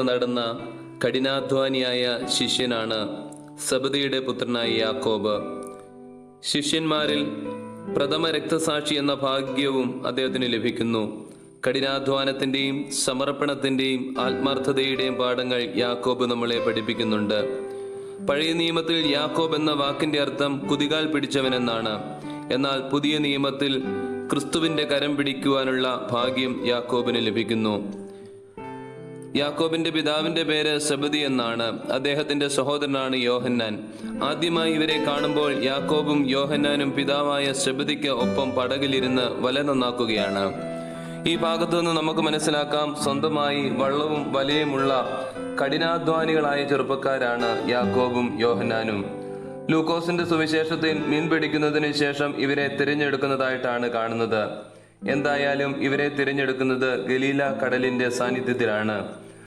നടന്ന കഠിനാധ്വാനിയായ ശിഷ്യനാണ് സെബദിയുടെ പുത്രനായ യാക്കോബ്. ശിഷ്യന്മാരിൽ പ്രഥമ രക്തസാക്ഷി എന്ന ഭാഗ്യവും അദ്ദേഹത്തിന് ലഭിക്കുന്നു. കഠിനാധ്വാനത്തിന്റെയും സമർപ്പണത്തിന്റെയും ആത്മാർത്ഥതയുടെയും പാഠങ്ങൾ യാക്കോബ് നമ്മളെ പഠിപ്പിക്കുന്നുണ്ട്. പഴയ നിയമത്തിൽ യാക്കോബ് എന്ന വാക്കിന്റെ അർത്ഥം കുതികാൽ പിടിച്ചവൻ എന്നാണ്. എന്നാൽ പുതിയ നിയമത്തിൽ ക്രിസ്തുവിന്റെ കരം പിടിക്കുവാനുള്ള ഭാഗ്യം യാക്കോബിന് ലഭിക്കുന്നു. യാക്കോബിന്റെ പിതാവിന്റെ പേര് സെബദി എന്നാണ്. അദ്ദേഹത്തിന്റെ സഹോദരനാണ് യോഹന്നാൻ. ആദ്യമായി ഇവരെ കാണുമ്പോൾ യാക്കോബും യോഹന്നാനും പിതാവായ സെബദിക്ക് ഒപ്പം പടകിലിരുന്ന് വല നന്നാക്കുകയാണ്. ഈ ഭാഗത്തു നിന്ന് നമുക്ക് മനസ്സിലാക്കാം, സ്വന്തമായി വള്ളവും വലയുമുള്ള കഠിനാധ്വാനികളായ ചെറുപ്പക്കാരാണ് യാക്കോബും യോഹന്നാനും. ലൂക്കോസിന്റെ സുവിശേഷത്തിൽ മീൻ പിടിക്കുന്നതിന് ശേഷം ഇവരെ തിരഞ്ഞെടുക്കുന്നതായിട്ടാണ് കാണുന്നത്. എന്തായാലും ഇവരെ തിരഞ്ഞെടുക്കുന്നത് ഗലീല കടലിന്റെ സാന്നിധ്യത്തിലാണ്.